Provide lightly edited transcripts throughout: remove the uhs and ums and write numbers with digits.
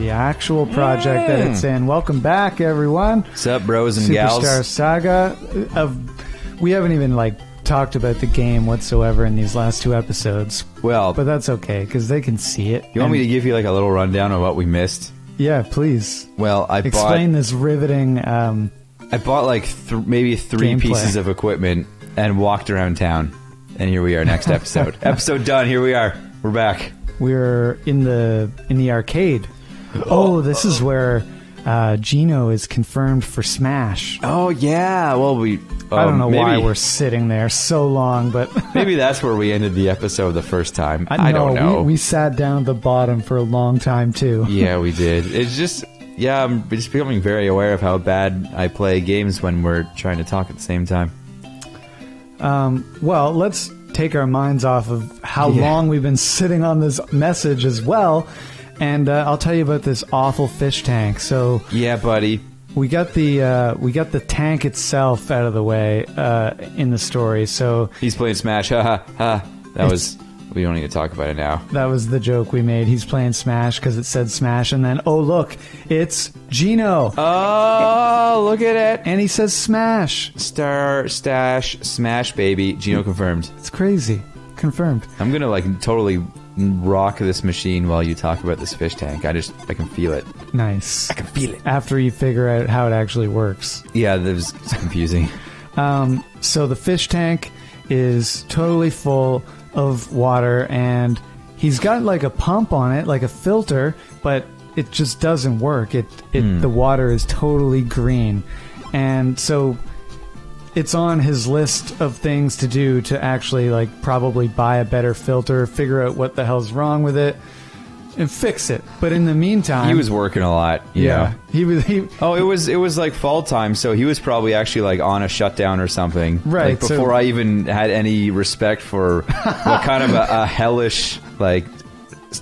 the actual project that it's in. Welcome back, everyone. What's up, bros and gals? Superstar Saga. We haven't even talked about the game whatsoever in these last 2 episodes. Well, but that's okay because they can see it. You want me to give you a little rundown of what we missed? Yeah, please. Well, explain this riveting. I bought maybe 3 pieces of equipment and walked around town, and here we are. Next episode. Episode done. Here we are. We're back. We're in the arcade. Oh, this is where GENO is confirmed for Smash. Oh yeah. Well, I don't know why we're sitting there so long, but maybe that's where we ended the episode the first time. I don't know. We sat down at the bottom for a long time too. Yeah, we did. It's just I'm just becoming very aware of how bad I play games when we're trying to talk at the same time. Well, let's take our minds off of how long we've been sitting on this message as well, and I'll tell you about this awful fish tank. So yeah, buddy, we got the tank itself out of the way in the story. So he's playing Smash. Ha ha ha. We don't need to talk about it now. That was the joke we made. He's playing Smash because it said Smash, and then, oh, look, it's GENO. Oh, look at it. And he says Smash. Smash, baby. GENO confirmed. It's crazy. Confirmed. I'm going to, totally rock this machine while you talk about this fish tank. I can feel it. Nice. I can feel it. After you figure out how it actually works. Yeah, it's confusing. So the fish tank is totally full of water, and he's got a pump on it, like a filter, but it just doesn't work. The water is totally green, and so it's on his list of things to do to actually probably buy a better filter, figure out what the hell's wrong with it, and fix it. But in the meantime, he was working a lot. Yeah, it was fall time, so he was probably actually on a shutdown or something. Right. Before I even had any respect for what kind of a hellish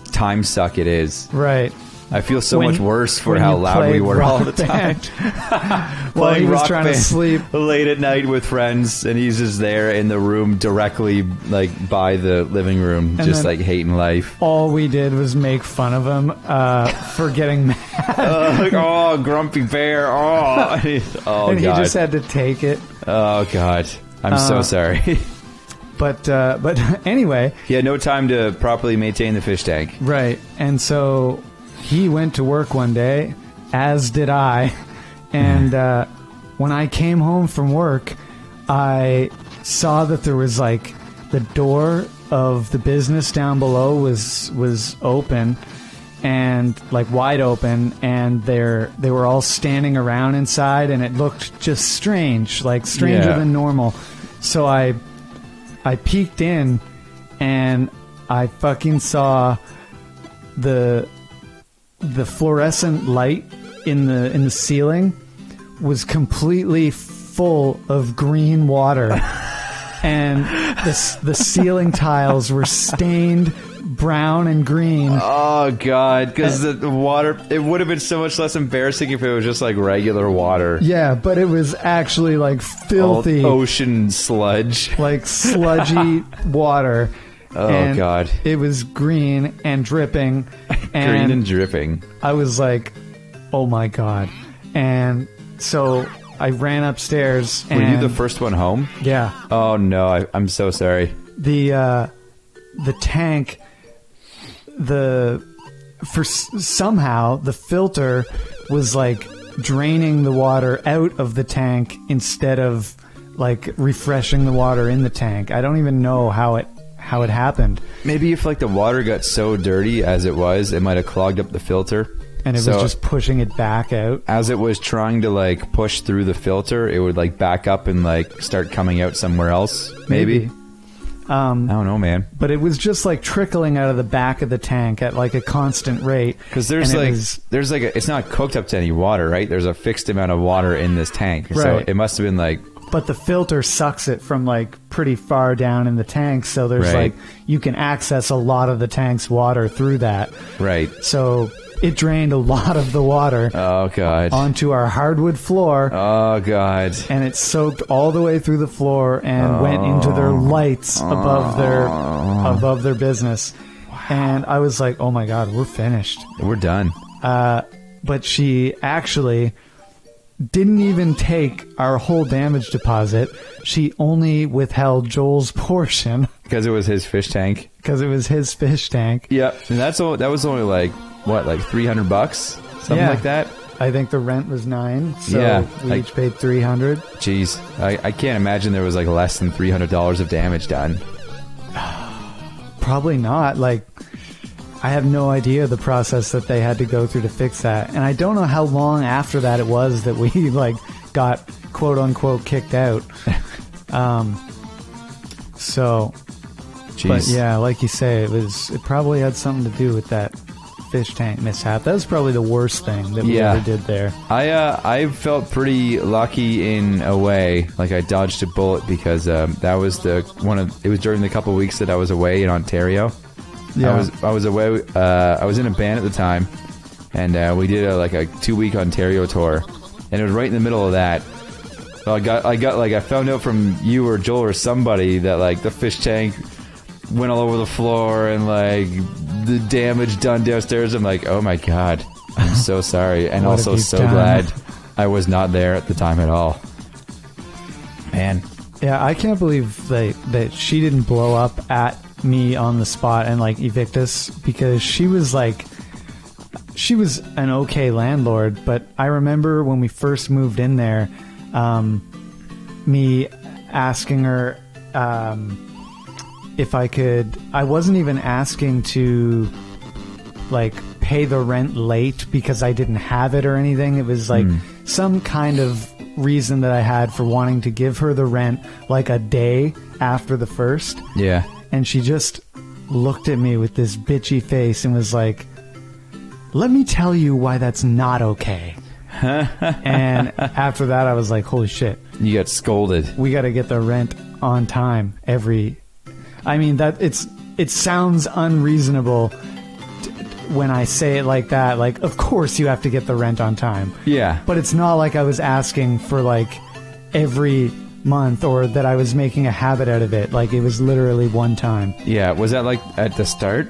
time suck it is. Right. I feel so much worse for how loud we were all the time. While he was trying to sleep late at night with friends, and he's just there in the room directly by the living room, and just hating life. All we did was make fun of him for getting mad. Oh, grumpy bear. Oh, and he just had to take it. Oh God, I'm so sorry. But anyway, he had no time to properly maintain the fish tank. Right, and so he went to work one day, as did I, and when I came home from work, I saw that there was the door of the business down below was open, and wide open, and they were all standing around inside, and it looked just strange, stranger than normal. So I peeked in, and I fucking saw the fluorescent light in the ceiling was completely full of green water, and the ceiling tiles were stained brown and green. Oh God, because the water, it would have been so much less embarrassing if it was just regular water. Yeah, but it was actually filthy ocean sludge, sludgy water. Oh God! It was green and dripping. Green and dripping. I was like, "Oh my God!" And so I ran upstairs. Were you the first one home? Yeah. Oh no! I'm so sorry. The tank. Somehow the filter was draining the water out of the tank instead of refreshing the water in the tank. I don't even know how it happened. Maybe if the water got so dirty as it was, it might have clogged up the filter, and it was just pushing it back out. As it was trying to push through the filter, it would back up and start coming out somewhere else. Maybe. I don't know, man. But it was just trickling out of the back of the tank at a constant rate. Because there's it's not cooked up to any water, right? There's a fixed amount of water in this tank, right. So it must have been But the filter sucks it from pretty far down in the tank, so there's you can access a lot of the tank's water through that. Right. So it drained a lot of the water. Oh God. Onto our hardwood floor. Oh God. And it soaked all the way through the floor and went into their lights above their business. Wow. And I was like, "Oh my God, we're finished. We're done." But she actually didn't even take our whole damage deposit. She only withheld Joel's portion. Because it was his fish tank. Because it was his fish tank. Yep. And that was only like, what, like $300? Something like that? I think the rent was $9, so yeah, we each paid $300. Jeez, I can't imagine there was like less than $300 of damage done. Probably not. Like, I have no idea the process that they had to go through to fix that, and I don't know how long after that it was that we like got quote unquote kicked out. So, Jeez. But yeah, like you say, it probably had something to do with that fish tank mishap. That was probably the worst thing that we ever did there. I felt pretty lucky in a way. Like I dodged a bullet because that was it was during the couple of weeks that I was away in Ontario. Yeah. I was away. I was in a band at the time, and we did a 2-week Ontario tour, and it was right in the middle of that. So I found out from you or Joel or somebody that like the fish tank went all over the floor and like the damage done downstairs. I'm like, oh my god, I'm so sorry, and also so glad I was not there at the time at all. Man, yeah, I can't believe that she didn't blow up at me on the spot and like evict us, because she was an okay landlord. But I remember when we first moved in there, me asking her if I wasn't even asking to like pay the rent late because I didn't have it or anything. It was like some kind of reason that I had for wanting to give her the rent like a day after the first. Yeah. And she just looked at me with this bitchy face and was like, let me tell you why that's not okay. And after that I was like, holy shit. You got scolded. We got to get the rent on time it sounds unreasonable when I say it like that. Like, of course you have to get the rent on time. Yeah. But it's not like I was asking for like every month or that I was making a habit out of it. Like, it was literally one time. Yeah. Was that like at the start?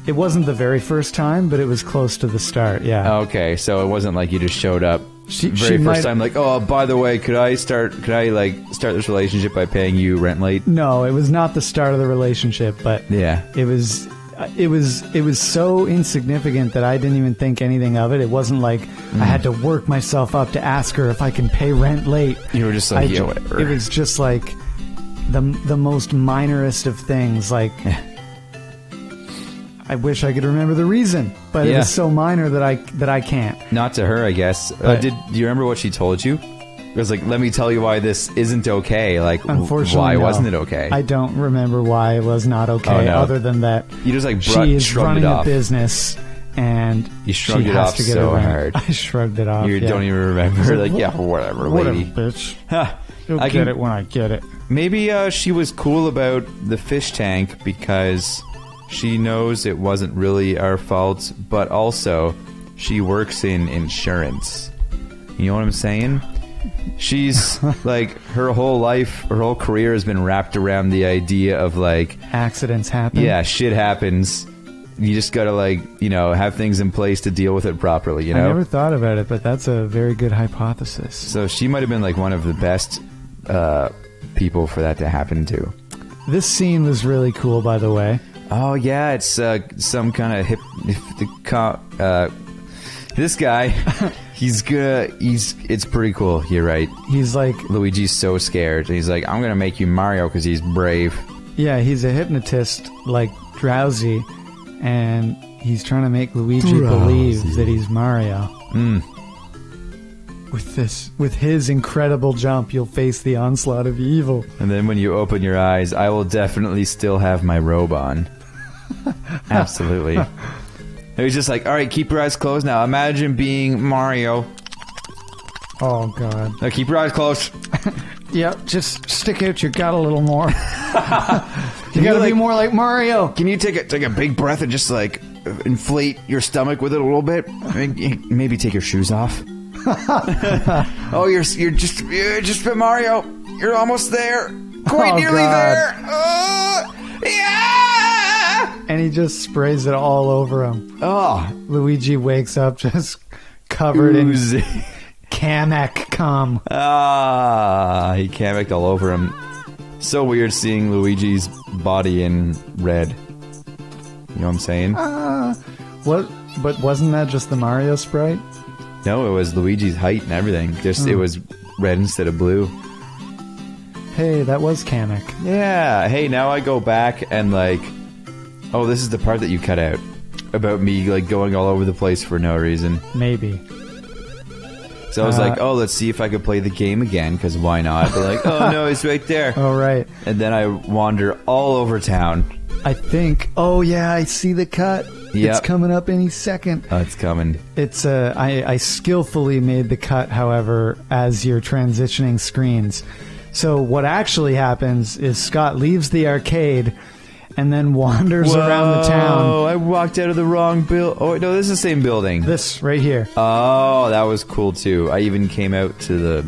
It wasn't the very first time, but it was close to the start. Yeah. Okay. So it wasn't like you just showed up first time like, oh, by the way, could I start this relationship by paying you rent late? No, it was not the start of the relationship, but yeah, it was so insignificant that I didn't even think anything of it. It wasn't like I had to work myself up to ask her if I can pay rent late. You were just like, whatever. It was just like the most minorest of things. Like, I wish I could remember the reason, but it was so minor that I can't. Not to her, I guess. Do you remember what she told you? It was like, let me tell you why this isn't okay. Like, unfortunately, why wasn't it okay? I don't remember why it was not okay, other than that you just like she is running a business and you shrugged she it has off to get so a rent. hard. I shrugged it off. You don't even remember. Like, yeah, whatever, lady. Bitch. Huh. You'll get it when I get it. Maybe she was cool about the fish tank because she knows it wasn't really our fault, but also she works in insurance. You know what I'm saying? She's like, her whole life, her whole career has been wrapped around the idea of like, accidents happen. Yeah, shit happens. You just gotta like, have things in place to deal with it properly, I never thought about it, but that's a very good hypothesis. So she might have been like one of the best people for that to happen to. This scene was really cool, by the way. Oh yeah, it's some kind of this guy, it's pretty cool. You're right. He's like, Luigi's so scared. And he's like, I'm gonna make you Mario because he's brave. Yeah, he's a hypnotist, like Drowsy, and he's trying to make Luigi believe that he's Mario. With his incredible jump, you'll face the onslaught of evil. And then when you open your eyes, I will definitely still have my robe on. Absolutely. He's just like, all right, keep your eyes closed now. Imagine being Mario. Oh, God. Now keep your eyes closed. Yep, just stick out your gut a little more. You gotta be more like Mario. Can you take a big breath and just like inflate your stomach with it a little bit? Maybe take your shoes off. Oh, you're just been Mario. You're almost there. Quite nearly there. Yeah. And and he just sprays it all over him. Oh, Luigi wakes up just covered ooze. in Kamek cum. He Kamek all over him. So weird seeing Luigi's body in red. You know what I'm saying? What? But wasn't that just the Mario sprite? No, it was Luigi's height and everything. Just it was red instead of blue. Hey, that was Kamek. Yeah. Hey, now I go back and like, oh, this is the part that you cut out about me like going all over the place for no reason. Maybe. So I was like, oh, let's see if I could play the game again, because why not? But like, oh no, he's right there. Oh, right. And then I wander all over town. I think. Oh yeah, I see the cut. Yep. It's coming up any second. Oh, it's coming. It's I skillfully made the cut, however, as you're transitioning screens. So what actually happens is Scott leaves the arcade and then wanders around the town. Oh, I walked out of the wrong building. Oh, no, this is the same building. This right here. Oh, that was cool too. I even came out to the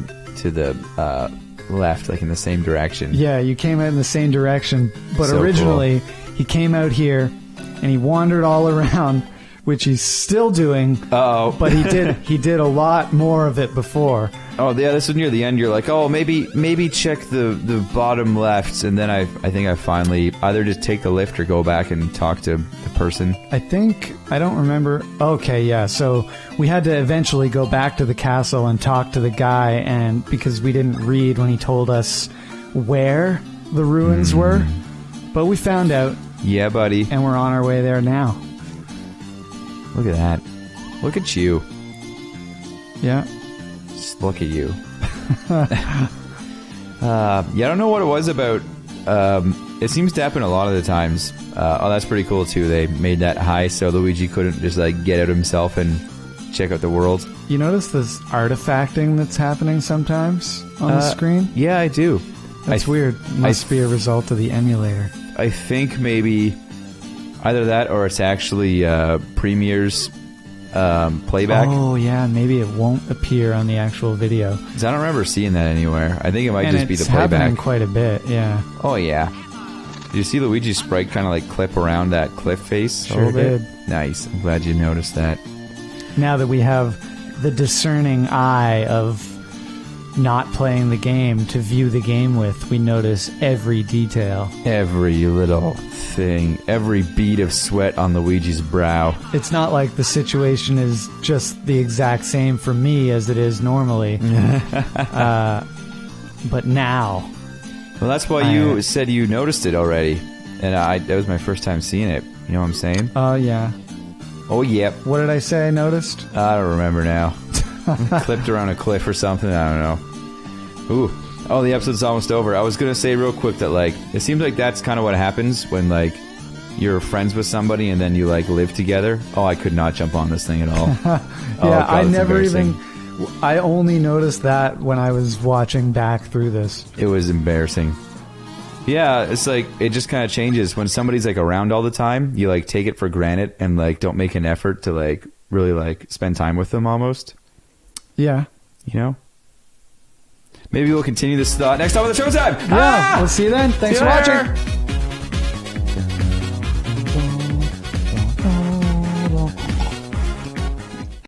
left, like in the same direction. Yeah, you came out in the same direction, but So originally he came out here and he wandered all around, which he's still doing. Uh-oh. But he did a lot more of it before. Oh yeah, this was near the end. You're like, oh, maybe check the bottom left, and then I think I finally either just take the lift or go back and talk to the person. I don't remember. Okay, yeah. So we had to eventually go back to the castle and talk to the guy, and because we didn't read when he told us where the ruins were, but we found out. Yeah, buddy. And we're on our way there now. Look at that. Look at you. Yeah. Just look at you. Yeah, I don't know what it was about. It seems to happen a lot of the times. Oh, that's pretty cool too. They made that high so Luigi couldn't just like get out himself and check out the world. You notice this artifacting that's happening sometimes on the screen? Yeah, I do. That's weird. Must be a result of the emulator. I think maybe either that or it's actually Premiere's playback. Oh, yeah. Maybe it won't appear on the actual video. 'Cause I don't remember seeing that anywhere. I think it might And just be the it's happening playback. quite a bit, yeah. Oh, yeah. Did you see Luigi's sprite kind of like clip around that cliff face? a Sure little bit? did. Nice. I'm glad you noticed that. Now that we have the discerning eye of not playing the game to view the game with, we notice every detail. Every little thing, every bead of sweat on Luigi's brow. It's not like the situation is just the exact same for me as it is normally. But now. Well, that's why you said you noticed it already. And that was my first time seeing it. You know what I'm saying? Oh, yeah. Oh, yep. What did I say I noticed? I don't remember now. Clipped around a cliff or something. I don't know. Ooh. Oh, the episode's almost over. I was going to say real quick that, like, it seems like that's kind of what happens when, like, you're friends with somebody and then you, like, live together. Oh, I could not jump on this thing at all. Yeah, God, I it's never embarrassing. I only noticed that when I was watching back through this. It was embarrassing. Yeah, it's like, it just kind of changes. When somebody's, like, around all the time, you, like, take it for granted and, like, don't make an effort to, like, really, like, spend time with them almost. Yeah. You know? Maybe we'll continue this thought next time on the Showtime. Yeah, we'll see you then. Thanks for watching.